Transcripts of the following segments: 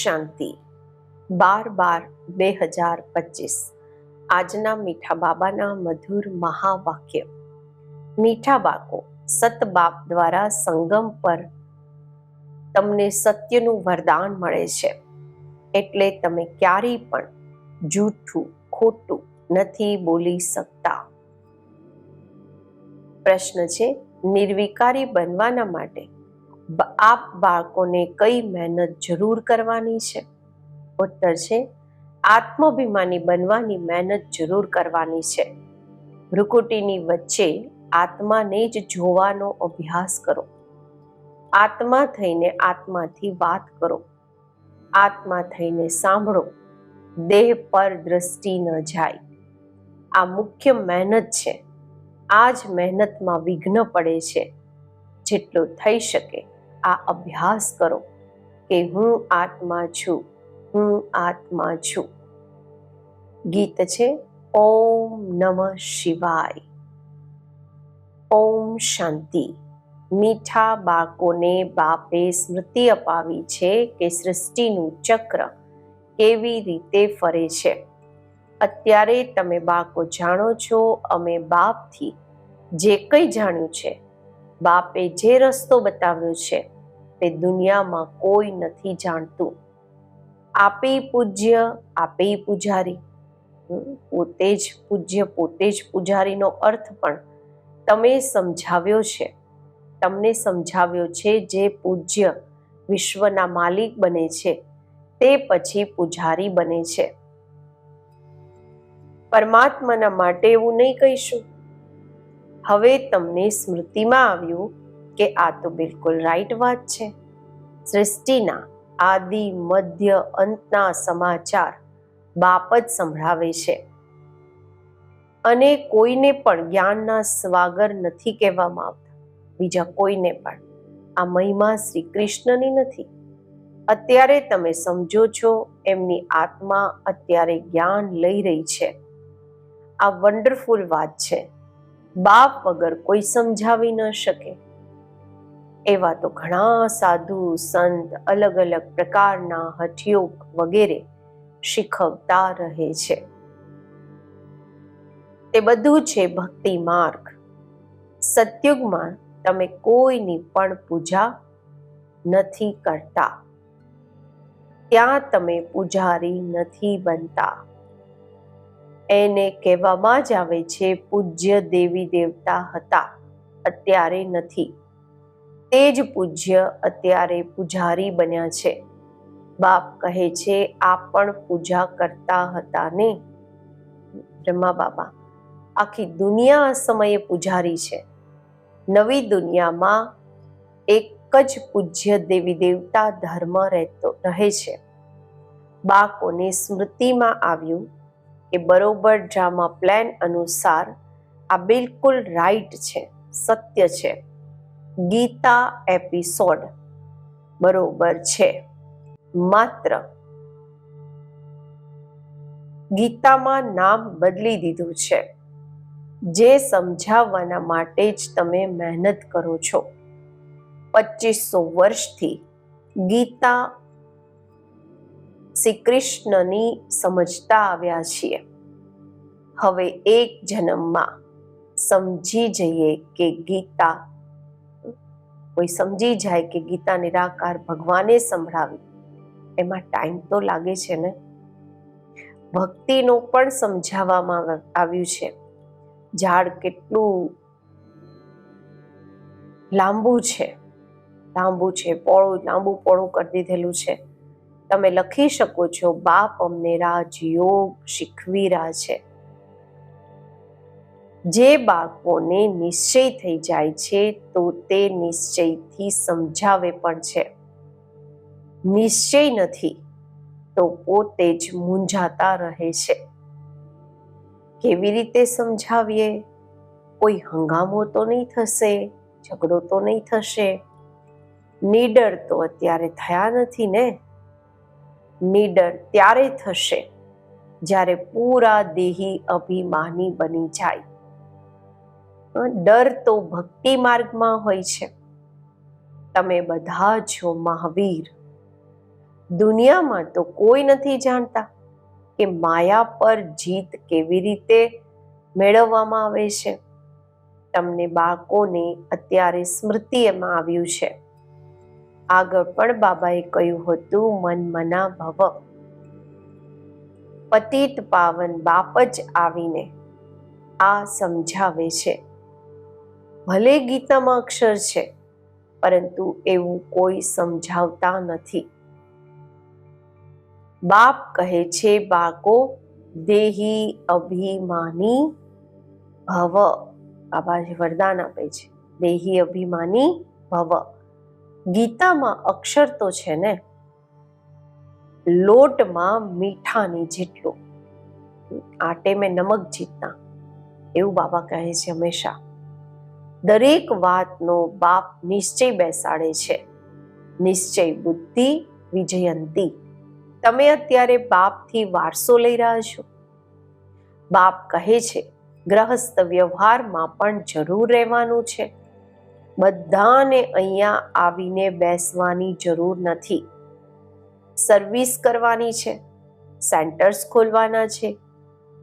શાંતિ 12/12/2025 આજના મીઠા બાબાના મધુર મહાવાક્ય. મીઠા બાળકો, સત બાપ દ્વારા સંગમ પર તમને સત્યનું વરદાન મળે છે, એટલે તમે ક્યારેય પણ જૂઠું ખોટું નથી બોલી શકતા. પ્રશ્ન છે, નિર્વિકારી બનવાના માટે આપ બાળકોને કઈ મહેનત જરૂર કરવાની છે? ઉત્તર છે, આત્માભિમાની બનવાની મહેનત જરૂર કરવાની છે. ભ્રુકુટીની વચ્ચે આત્માને જ જોવાનો અભ્યાસ કરો. આત્મા થઈને આત્માથી વાત કરો. આત્મા થઈને સાંભળો. દેહ પર દ્રષ્ટિ ન જાય. આ મુખ્ય મહેનત છે. આ જ મહેનતમાં વિઘ્ન પડે છે. જેટલું થઈ શકે આ અભ્યાસ કરો કે હું આત્મા છું, હું આત્મા છું. ગીત છે, ઓમ નમઃ શિવાય. ઓમ શાંતિ. મીઠા બાળકોને બાપે સ્મૃતિ અપાવી છે કે સૃષ્ટિનું ચક્ર કેવી રીતે ફરે છે. અત્યારે તમે બાળકો જાણો છો, અમે બાપથી જે કંઈ જાણ્યું છે, બાપે જે રસ્તો બતાવ્યો છે, તે દુનિયામાં કોઈ નથી જાણતું. આપે પૂજ્ય, આપે પૂજારી. પોતે જ પૂજ્ય, પોતે જ પૂજારીનો અર્થ પણ તમે સમજાવ્યો છે. તમને સમજાવ્યો છે જે પૂજ્ય વિશ્વના માલિક બને છે, તે પછી પૂજારી બને છે. પરમાત્માના માટે એવું નહીં કહીશું. હવે તમને સ્મૃતિમાં આવ્યું કે આ તો બિલકુલ રાઈટ વાત છે. સૃષ્ટિના આદિ મધ્ય અંતના સમાચાર બાપ જ સંભળાવે છે. અને કોઈને પણ જ્ઞાનના સ્વાગર નથી કહેવામાં આવતા, બીજા કોઈને પણ. આ મહિમા શ્રી કૃષ્ણની નથી. અત્યારે તમે સમજો છો, એમની આત્મા અત્યારે જ્ઞાન લઈ રહી છે. આ વન્ડરફુલ વાત છે. બાપ વગર કોઈ સમજાવી ન શકે. એવા તો ઘણા સાધુ સંત અલગ અલગ પ્રકારના હઠયોગ વગેરે શીખવતા રહે છે. તે બધું છે ભક્તિ માર્ગ. સતયુગમાં તમે કોઈની પણ પૂજા નથી કરતા. ત્યાં તમે પૂજારી નથી બનતા. એને કહેવામાં જ આવે છે પૂજ્ય દેવી દેવતા હતા, અત્યારે નથી. તે જ પૂજ્ય અત્યારે પૂજારી બન્યા છે. બાપ કહે છે આ પણ પૂજા કરતા હતા ને. બ્રહ્મા બાબા, આખી દુનિયા આ સમયે પૂજારી છે. નવી દુનિયામાં એક જ પૂજ્ય દેવી દેવતા ધર્મ રહે છે. બાળકોને સ્મૃતિમાં આવ્યું કે બરોબર ડ્રામા પ્લાન અનુસાર આ બિલકુલ રાઈટ છે, સત્ય છે. ગીતા એપિસોડ બરોબર છે. માત્ર ગીતામાં નામ બદલી દીધું છે. જે સમજાવવાના માટે જ તમે મહેનત કરો છો. 2500 વર્ષથી ગીતા શ્રી કૃષ્ણની સમજતા આવ્યા છીએ. હવે એક જન્મમાં સમજી જઈએ કે ગીતા, કોઈ સમજી જાય કે ગીતા નિરાકાર ભગવાને સંભળાવી. એમાં ટાઈમ તો લાગે છે ને. ભક્તિનું પણ સમજાવવામાં આવ્યું છે. ઝાડ કેટલું લાંબુ છે, લાંબુ પોળું કરી દીધેલું છે. તમે લખી શકો છો, બાપ અમને રાજયોગ શીખવી રહ્યા છે. જે બાળકોને નિશ્ચય થઈ જાય છે તો તે નિશ્ચયથી સમજાવે પણ છે. નિશ્ચય નથી તો પોતે જ મૂંઝાતા રહે છે. કેવી રીતે સમજાવીએ? કોઈ હંગામો તો નહીં થશે, ઝઘડો તો નહીં થશે? નીડર તો અત્યારે થયા નથી ને. નીડર ત્યારે થશે જ્યારે પૂરા દેહી અભિમાની બની જાય. ડર તો ભક્તિ માર્ગમાં હોય છે. તમે બધા છો મહાવીર. દુનિયામાં તો કોઈ નથી જાણતા કે માયા પર જીત કેવી રીતે મેળવવામાં આવે છે. તમને બાળકોને અત્યારે સ્મૃતિ એમાં આવ્યું છે. આગળ પણ બાબાએ કહ્યું હતું, મન મના ભવ. પતિત પાવન બાપ જ આવીને આ સમજાવે છે. ભલે ગીતામાં અક્ષર છે, પરંતુ એવું કોઈ સમજાવતા નથી. બાપ કહે છે, બાળકો દેહી અભિમાની ભવ. બાબા વરદાન આપે છે, દેહી અભિમાની ભવ. ગીતામાં અક્ષર તો છે ને, લોટમાં મીઠાની જેટલું, આટે મેં નમક જીતના, એવું બાબા કહે છે હંમેશા. દરેક વાતનો બાપ નિશ્ચય બેસાડે છે. નિશ્ચય બુદ્ધિ વિજયંતી. તમે અત્યારે બાપથી વારસો લઈ રહ્યા છો. બાપ કહે છે, ગ્રહસ્થ વ્યવહારમાં પણ જરૂર રહેવાનું છે. બધાને અહીંયા આવીને બેસવાની જરૂર નથી. સર્વિસ કરવાની છે, સેન્ટર્સ ખોલવાના છે.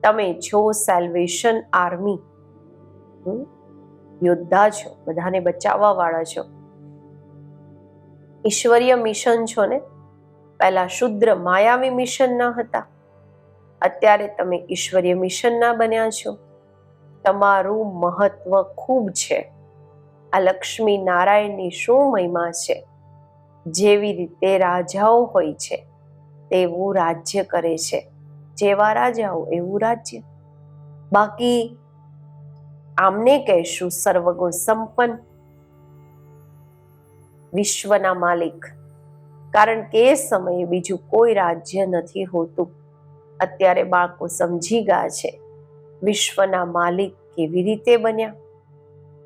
તમે છો સેલ્વેશન આર્મી, યોદ્ધા છો, બધાને બચાવવા વાળા છો. ઈશ્વરીય મિશન છો ને. પહેલા શુદ્ર માયાવી મિશન ના હતા, અત્યારે તમે ઈશ્વરીય મિશનના બન્યા છો. તમારું મહત્વ ખૂબ છે. આ લક્ષ્મી નારાયણની શું મહિમા છે. જેવી રીતે રાજાઓ હોય છે તેવું રાજ્ય કરે છે. જેવા રાજાઓ એવું રાજ્ય. બાકી આમને કહેશું સર્વગુણ સંપન્ન, વિશ્વના માલિક. કારણ કે એ સમયે બીજું કોઈ રાજ્ય નથી હોતું. અત્યારે બાળકો સમજી ગયા છે વિશ્વના માલિક કેવી રીતે બન્યા.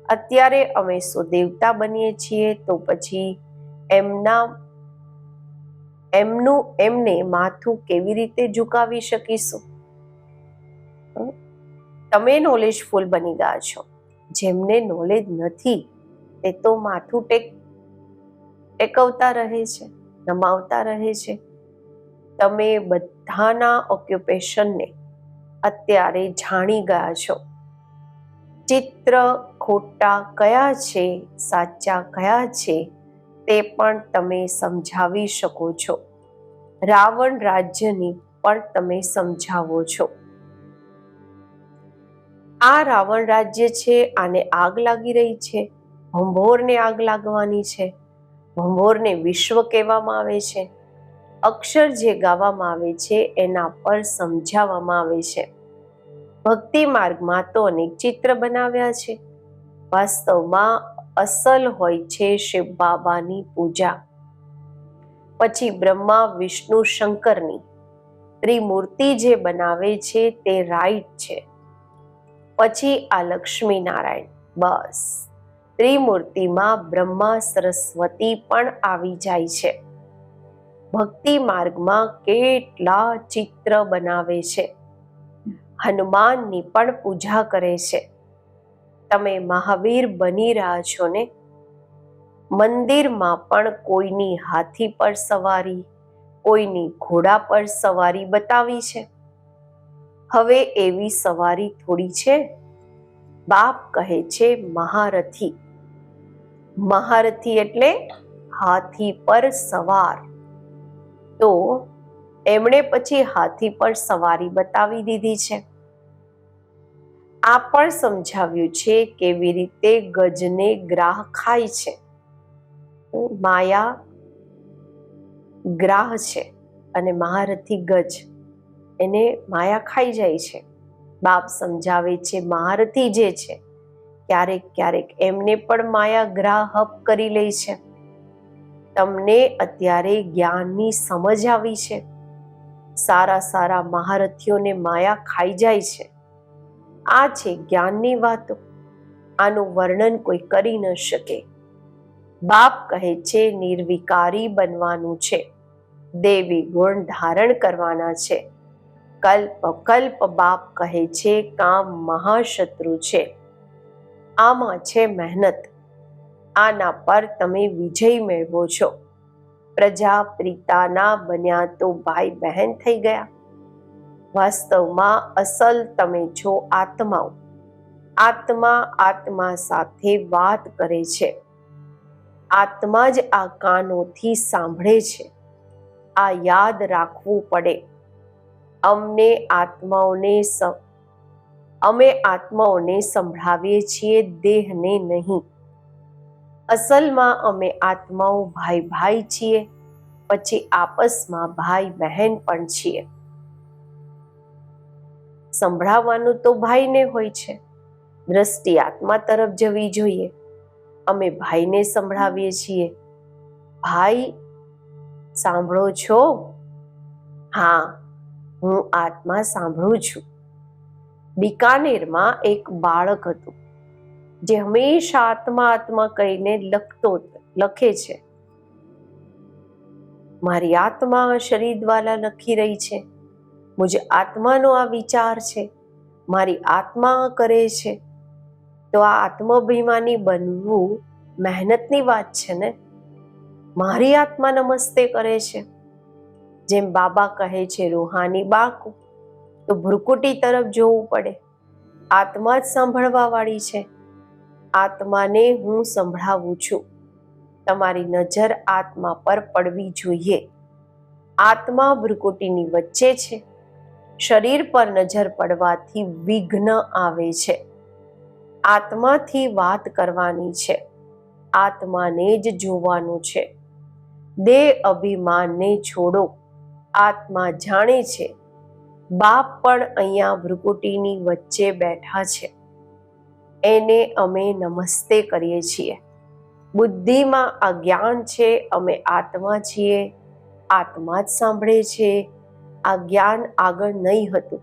અત્યારે અમે શું દેવતા બનીએ છીએ, તો પછી એમને માથું કેવી રીતે ઝુકાવી શકીશું. તમે નોલેજફુલ બની ગયા છો. જેમને નોલેજ નથી તે તો માથું ટેકવતા રહે છે, નમાવતા રહે છે. તમે બધાના ઓક્યુપેશનને અત્યારે જાણી ગયા છો. ચિત્ર ખોટા કયા છે, સાચા કયા છે, તે પણ તમે સમજાવી શકો છો. રાવણ રાજ્યની પણ તમે સમજાવો છો. આ રાવણ રાજ્ય છે, આને આગ લાગી રહી છે, ભંભોરને આગ લાગવાની છે. ભંભોરને વિશ્વ કહેવામાં આવે છે. અક્ષર જે ગાવામાં આવે છે એના પર સમજાવવામાં આવે છે. ભક્તિ માર્ગમાં તો અનેક ચિત્ર બનાવ્યા છે. વાસ્તવમાં અસલ હોય છે શિવ બાબાની પૂજા. પછી બ્રહ્મા વિષ્ણુ શંકરની ત્રિમૂર્તિ જે બનાવે છે તે રાઈટ છે. પછી આ લક્ષ્મી નારાયણ. બસ ત્રિમૂર્તિમાં બ્રહ્મા સરસ્વતી પણ આવી જાય છે. ભક્તિ માર્ગમાં કેટલા ચિત્ર બનાવે છે. હનુમાનની પણ પૂજા કરે છે. તમે મહાવીર બની રહ્યા છો ને. મંદિરમાં પણ કોઈની હાથી પર સવારી, કોઈની ઘોડા પર સવારી બતાવી છે. હવે એવી સવારી થોડી છે. બાપ કહે છે મહારથી. મહારથી એટલે હાથી પર સવાર. તો એમણે પછી હાથી પર સવારી બતાવી દીધી છે. આ પણ સમજાવ્યું છે કેવી રીતે ગજને ગ્રાહ ખાય છે. માયા ગ્રાહ છે અને મહારથી ગજ, એને માયા ખાઈ જાય છે. બાપ સમજાવે છે મહારથી જે છે ક્યારેક ક્યારેક એમને પણ માયા ગ્રાહક કરી લે છે. તમને અત્યારે જ્ઞાનની સમજ આવી છે. સારા સારા મહારથીઓને માયા ખાઈ જાય છે. આ છે જ્ઞાનની વાતો. આનું વર્ણન કોઈ કરી ન શકે. બાપ કહે છે નિર્વિકારી બનવાનું છે. દેવી ગુણ ધારણ કરવાના છે. કલ્પ કલ્પ બાપ કહે છે કામ મહાશત્રુ છે. આમાં છે મહેનત. આના પર તમે વિજય મેળવો છો. પ્રજાપિતાના બન્યા તો ભાઈ બહેન થઈ ગયા. વાસ્તવમાં અસલ તમે છો આત્માઓ. આત્મા આત્મા સાથે વાત કરે છે. આત્મા જ આ કાનોથી સાંભળે છે. આ યાદ રાખવું પડે. અમે આત્માઓને સંભળાવીએ છીએ, દેહને નહીં. અસલમાં અમે આત્માઓ ભાઈ ભાઈ છીએ, પછી આપસમાં ભાઈ બહેન પણ છીએ. સંભળાવવાનું તો ભાઈને હોય છે. દ્રષ્ટિ આત્મા તરફ જવી જોઈએ. અમે ભાઈને સંભળાવીએ છીએ, ભાઈ સાંભળો છો? હા, હું આત્મા સાંભળું છું. બિકાનેરમાં એક બાળક હતું જે હંમેશા આત્મા આત્મા કહીને લખે છે. મારી આત્મા શરીર દ્વારા લખી રહી છે. મુજે આત્માનો આ વિચાર છે. મારી આત્મા કરે છે. તો આ આત્માભિમાની બનવું મહેનતની વાત છે ને. મારી આત્મા નમસ્તે કરે છે. જેમ બાબા કહે છે, રૂહાની બાળકો, તો ભ્રુકુટી તરફ જોવું પડે. આત્મા જ સાંભળવા વાળી છે. આત્માને હું સંભળાવું છું. તમારી નજર આત્મા પર પડવી જોઈએ. આત્મા ભ્રુકુટીની વચ્ચે છે. શરીર પર નજર પડવાથી વિઘ્ન આવે છે. આત્માથી વાત કરવાની છે. આત્માને જ જોવાનું છે. દેહ અભિમાનને છોડો. આત્મા જાણે છે. બાપ પણ અહીંયા ભ્રુકુટીની વચ્ચે બેઠા છે. એને અમે નમસ્તે કરીએ છીએ. બુદ્ધિમાં આ જ્ઞાન છે, અમે આત્મા છીએ. આત્મા જ સાંભળે છે. આ જ્ઞાન આગળ નહીં હતું.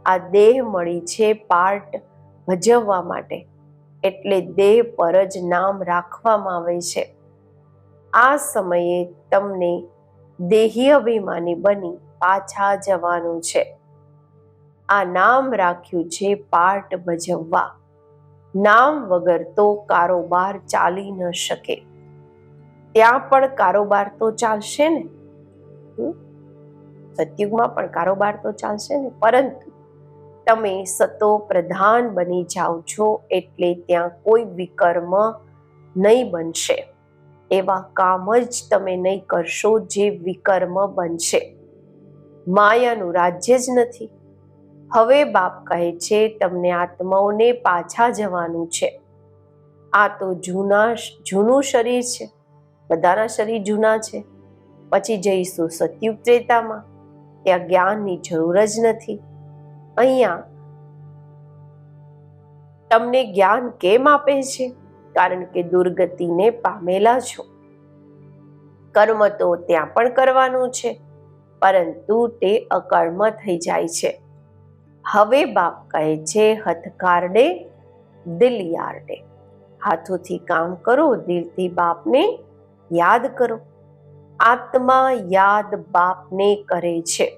આ દેહ મળી છે પાર્ટ ભજવવા માટે, એટલે દેહ પર જ નામ રાખવામાં આવે છે. આ સમયે તમને દેહી અભિમાની બની પાછા જવાનું છે. આ નામ રાખ્યું છે પાર્ટ ભજવવા. નામ વગર તો કારોબાર ચાલી ન શકે. ત્યાં પણ કારોબાર તો ચાલશે ને. સતયુગમાં પણ કારોબાર તો ચાલશે ને. પરંતુ તમે સતો પ્રધાન બની જાઓ છો, એટલે ત્યાં કોઈ વિકર્મ નહીં બનશે. એવા કામ જ તમે નહીં કરશો જે વિકર્મ બનશે. માયાનું રાજ્ય જ નથી. હવે બાપ કહે છે, તમને આત્માઓને પાછા જવાનું છે. આ તો જૂનું શરીર છે. બધાના શરીર જૂના છે. પછી જઈશું સતયુગ ત્રેતામાં. ત્યાં જ્ઞાનની જરૂર જ નથી. અહીંયા તમને જ્ઞાન કેમ આપે છે? કારણ કે દુર્ગતિને પામેલા છો. કર્મ તો ત્યાં પણ કરવાનું છે, પરંતુ તે અકર્મ થઈ જાય છે. હવે બાપ કહે છે, હથકારડે દિલ યારડે. હાથોથી કામ કરો, દિલથી બાપને યાદ કરો. આત્મા યાદ બાપને કરે છે.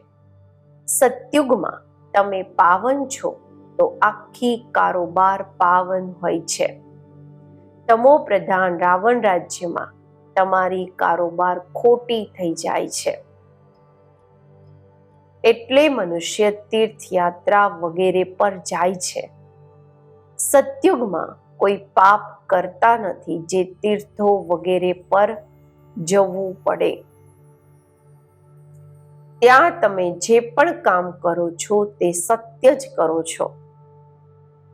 સતયુગમાં તમે પાવન છો, તો આખી કારોબાર પાવન હોય છે. તમો પ્રધાન રાવણ રાજ્યમાં તમારી કારોબાર ખોટી થઈ જાય છે. એટલે મનુષ્ય તીર્થયાત્રા વગેરે પર જાય છે. સતયુગમાં કોઈ પાપ કરતા નથી જે તીર્થો વગેરે પર જવું પડે. ત્યાં તમે જે પણ કામ કરો છો તે સત્ય જ કરો છો.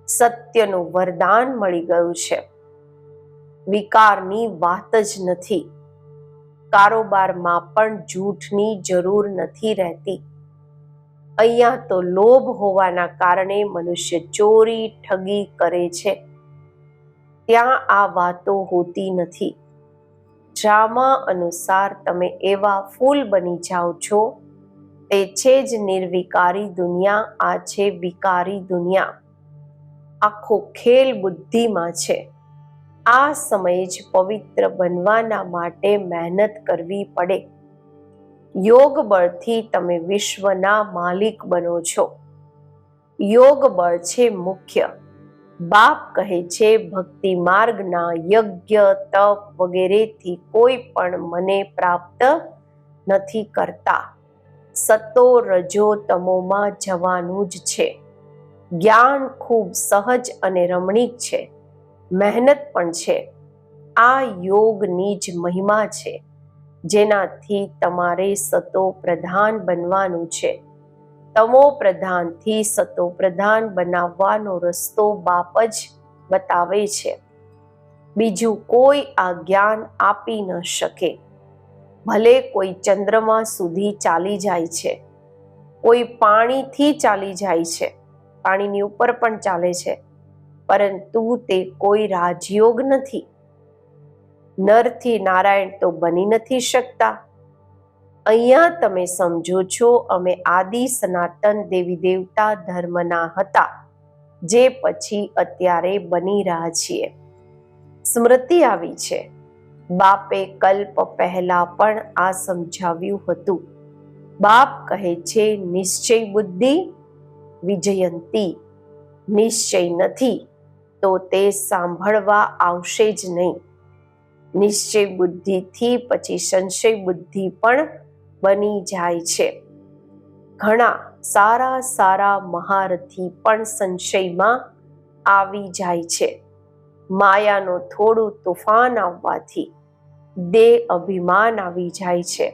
સત્યનું વરદાન મળી ગયું છે. વિકારની વાત જ નથી. કારોબારમાં પણ જૂઠની જરૂર નથી રહેતી. અહીંયા તો લોભ હોવાના કારણે મનુષ્ય ચોરી ઠગી કરે છે. ત્યાં આ વાતો હોતી નથી. ડ્રામા અનુસાર તમે એવા ફૂલ બની જાઓ છો. તે છે જ નિર્વિકારી દુનિયા. આ છે વિકારી દુનિયા. આખો ખેલ બુદ્ધિમાં છે. આ સમયે જ પવિત્ર બનવાના માટે મહેનત કરવી પડે. યોગ બળથી તમે વિશ્વના માલિક બનો છો. યોગ બળ છે મુખ્ય. બાપ કહે છે ભક્તિ માર્ગના યજ્ઞ તપ વગેરેથી કોઈ પણ મને પ્રાપ્ત નથી કરતા. સતો રજો તમોમાં જવાનું જ છે. જ્ઞાન ખૂબ સહજ અને રમણીક છે, મહેનત પણ છે. આ યોગની જ મહિમા છે, જેનાથી તમારે સતો પ્રધાન બનવાનું છે. તમો પ્રધાનથી સતો પ્રધાન બનાવવાનો રસ્તો બાપ જ બતાવે છે. બીજું કોઈ આ જ્ઞાન આપી ન શકે. ભલે કોઈ ચંદ્રમા સુધી ચાલી જાય છે, કોઈ પાણીથી ચાલી જાય છે, પાણીની ઉપર પણ ચાલે છે, પરંતુ તે કોઈ રાજયોગ નથી. નરથી નારાયણ તો બની નથી શકતા. અહીંયા તમે સમજો છો અમે આદિ સનાતન દેવી દેવતા ધર્મના હતા, જે પછી અત્યારે બની રહ્યા છીએ. સ્મૃતિ આવી છે. બાપે કલ્પ પહેલા પણ આ સમજાવ્યું હતું. બાપ કહે છે નિશ્ચય બુદ્ધિ વિજયંતી. નિશ્ચય નથી તો તે સાંભળવા આવશે જ નહીં. નિશ્ચય બુદ્ધિથી પછી સંશય બુદ્ધિ પણ બની જાય છે. ઘણા સારા સારા મહારથી પણ સંશયમાં આવી જાય છે. માયાનો થોડું તોફાન આવવાથી દેહ અભિમાન આવી જાય છે.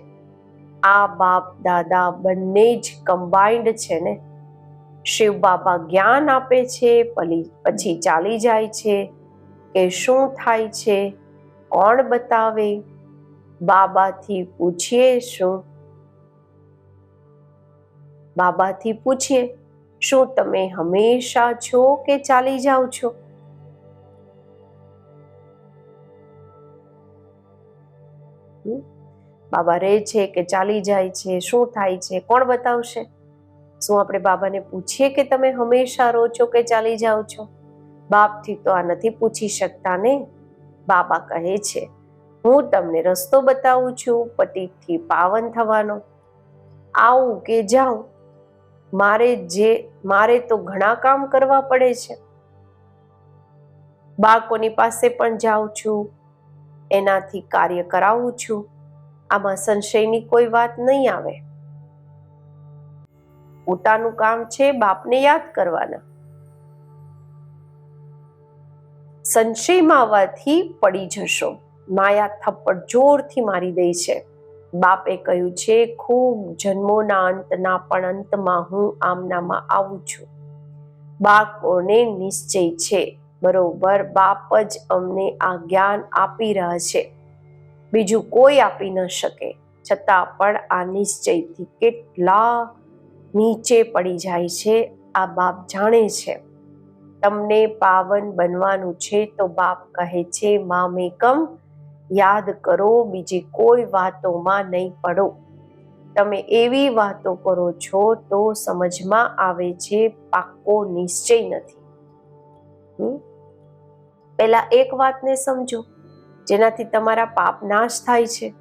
આ બાપ દાદા બંને જ કમ્બાઇન્ડ છે ને. શિવ બાબા જ્ઞાન આપે છે, પછી ચાલી જાય છે કે શું થાય છે, કોણ બતાવે? બાબાથી પૂછીએ શું? બાબાથી પૂછીએ શું તમે હંમેશા છો કે ચાલી જાઓ છો? બાબા રહે છે કે ચાલી જાય છે, શું થાય છે, કોણ બતાવશે? શું આપણે બાબાને પૂછીએ કે તમે હંમેશા રહો છો કે ચાલી જાઓ છો? બાપથી તો આ નથી પૂછી શકતા ને. બાબા કહે છે હું તમને રસ્તો બતાવું છું પતિતથી પાવન થવાનો. આવું કે જાઉં, મારે તો ઘણા કામ કરવા પડે છે. બાળકોની પાસે પણ જાઉં છું, એનાથી કાર્ય કરાવું છું. આમાં સંશયની કોઈ વાત નહીં આવે. પોતાનું કામ છે બાપને યાદ કરવાના. સંશયમાં આવવાથી પડી જશો. માયા થપ્પડ જોરથી મારી દે છે. બાપે કહ્યું છે ખૂબ જન્મોના અંતના પણ અંતમાં હું આમનામાં આવું છું. બાળકોને નિશ્ચય છે બરોબર, બાપ જ અમને આ જ્ઞાન આપી રહ્યા છે, બીજું કોઈ આપી ન શકે. છતાં પણ આ નિશ્ચયથી કેટલા નીચે પડી જાય છે આ બાપ જાણે છે. તમને પાવન બનવાનું છે તો બાપ કહે છે મામેકમ યાદ કરો, બીજી કોઈ વાતોમાં નહીં પડો. તમે એવી વાતો કરો છો તો સમજમાં આવે છે પાક્કો નિશ્ચય નથી. પહેલા એક વાતને સમજો જેનાથી તમારા પાપ નાશ થાય છે.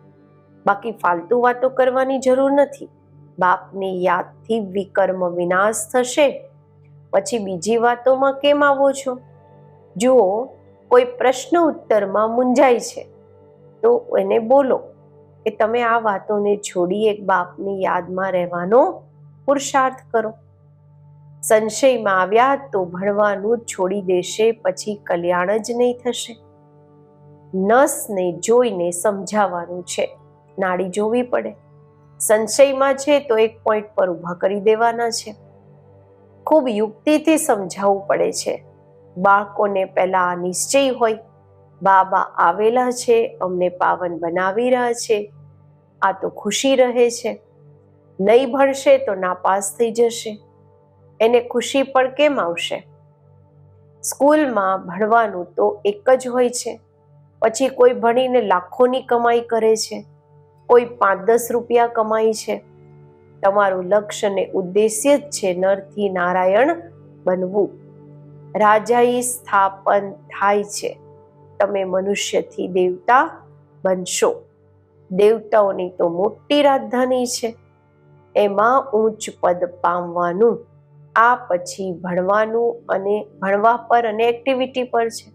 બાકી ફાલતુ વાતો કરવાની જરૂર નથી. બાપની યાદથી વિકર્મ વિનાશ થશે, પછી બીજી વાતોમાં કેમ આવો છો? જુઓ, કોઈ પ્રશ્ન ઉત્તરમાં મૂંઝાય છે તો એને બોલો કે તમે આ વાતોને છોડી એક બાપની યાદમાં રહેવાનો પુરુષાર્થ કરો. સંશયમાં આવ્યા તો ભણવાનું છોડી દેશે, પછી કલ્યાણ જ નહીં થશે. નસને જોઈને સમજાવવાનું છે, નાડી જોવી પડે. સંશયમાં છે તો એક પોઈન્ટ પર ઊભા કરી દેવાના છે. ખૂબ યુક્તિથી સમજાવવું પડે છે. બાળકોને પહેલા આ નિશ્ચય હોય બાબા આવેલા છે, અમને પાવન બનાવી રહ્યા છે, આ તો ખુશી રહે છે. નહીં ભણશે તો નાપાસ થઈ જશે, એને ખુશી પણ કેમ આવશે? સ્કૂલમાં ભણવાનું તો એક જ હોય છે, પછી કોઈ ભણીને લાખોની કમાઈ કરે છે, કોઈ 5-10 રૂપિયા કમાય છે. તમારું લક્ષ્ય ને ઉદ્દેશ્ય જ છે નરથી નારાયણ બનવું. રાજાઈ સ્થાપન થાય છે, તમે મનુષ્યથી દેવતા બનશો. દેવતાઓની તો મોટી રાજધાની છે, એમાં ઊંચ પદ પામવાનું આ પછી ભણવા પર અને એક્ટિવિટી પર છે,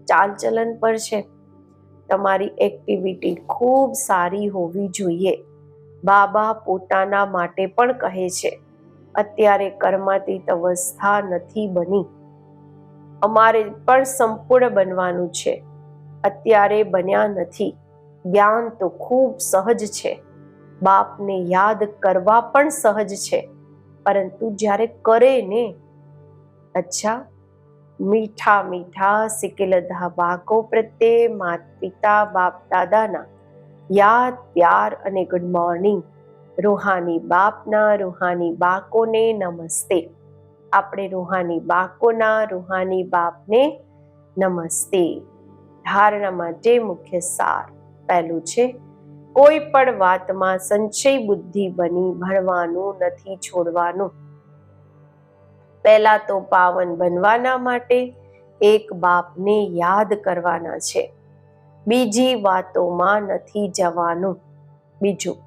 ચાલચલન પર છે. તમારી એક્ટિવિટી ખૂબ સારી હોવી જોઈએ. બાબા પોતાના માટે પણ કહે છે, અત્યારે કર્માતીત અવસ્થા નથી બની, અમારે પણ સંપૂર્ણ બનવાનું છે. અત્યારે બન્યા નથી. જ્ઞાન તો ખૂબ સહજ છે, બાપને યાદ કરવા પણ સહજ છે, પરંતુ જ્યારે કરે ને, અચ્છા, મીઠા મીઠા સિકેલધા બાળકો પ્રત્યે માતા પિતા બાપ દાદાના યાદ પ્યાર અને ગુડ મોર્નિંગ. રૂહાની બાપના રૂહાની બાળકોને નમસ્તે. આપણે રૂહાની બાળકોના રૂહાની બાપને નમસ્તે. ધારણા માટે મુખ્ય સાર. પહેલું છે, કોઈ પણ વાતમાં સંચય બુદ્ધિ બની ભણવાનું નથી છોડવાનું. પહેલા તો પાવન બનવાના માટે એક બાપને યાદ કરવાના છે. બીજી વાતોમાં નથી જવાનું. બીજું,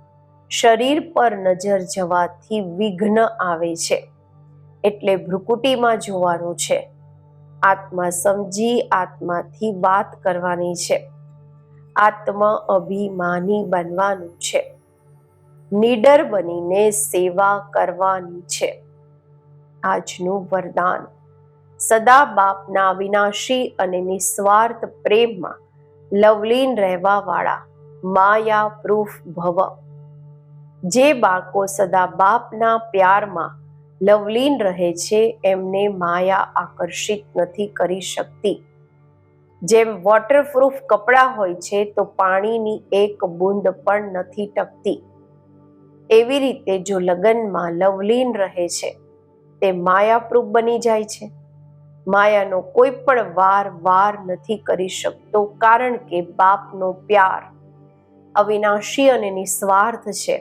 શરીર પર નજર જવાથી વિઘ્ન આવે છે, એટલે ભ્રુકુટીમાં જોવાનું છે. આત્મા સમજી આત્માથી વાત કરવાની છે. આત્મા અભિમાની બનવાનું છે. નીડર બનીને સેવા કરવાની છે. આજનું વરદાન. સદા બાપના વિનાશી અને નિસ્વાર્થ પ્રેમમાં લવલીન રહેવા વાળા માયા પ્રૂફ ભવ. જે બાળકો સદા બાપના પ્યારમાં લવલીન રહે છે, એમને માયા આકર્ષિત નથી કરી શકતી. જેમ વોટરપ્રૂફ કપડાં હોય છે તો પાણીની એક બૂંદ પણ નથી ટકતી, એવી રીતે જો લગનમાં લવલીન રહે છે તે માયાપ્રૂફ બની જાય છે. માયાનો કોઈ પણ વાર નથી કરી શકતો, કારણ કે બાપનો પ્યાર અવિનાશી અને નિસ્વાર્થ છે.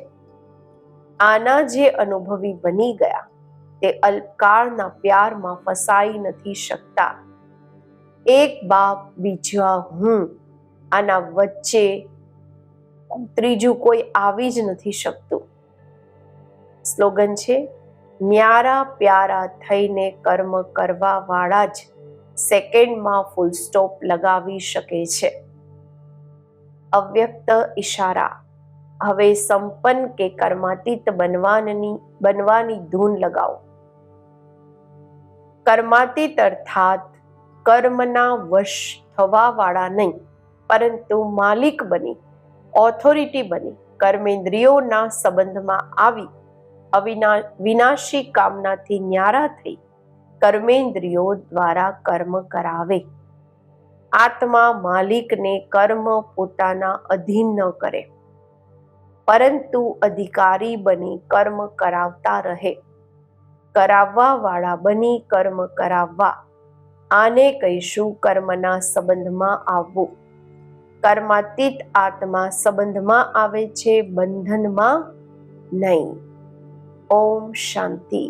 આના જે અનુભવી બની ગયા તે અલ્પકાળના પ્યારમાં ફસાઈ નથી શકતા. એક બાપ બીજા હું, આના વચ્ચે ત્રીજું કોઈ આવી જ નથી શકતું. સ્લોગન છે, ન્યારા પ્યારા થઈને કર્મ કરવા વાળા જ સેકન્ડમાં ફૂલ સ્ટોપ લગાવી શકે છે. અવ્યક્ત ઈશારા. હવે સંપન્ન કે કર્માતીત બનવાની ધૂન લગાવો. કર્માતીત અર્થાત કર્મના વશ થવા વાળા નહીં, પરંતુ માલિક બની, ઓથોરિટી બની, કર્મેન્દ્રિયોના સંબંધમાં આવી વિનાશી કામનાથી ન્યારા થઈ કર્મેન્દ્રિયો દ્વારા કર્મ કરાવે. આત્મા માલિકને કર્મ પોતાના અધીન ન કરે, પરંતુ અધિકારી બની કર્મ કરાવતા રહે. કરાવવા વાળા બની કર્મ કરાવવા, આને કહીશું કર્મના સંબંધમાં આવવું. કર્માતીત આત્મા સંબંધમાં આવે છે, બંધનમાં નહીં. ઓમ શાંતિ.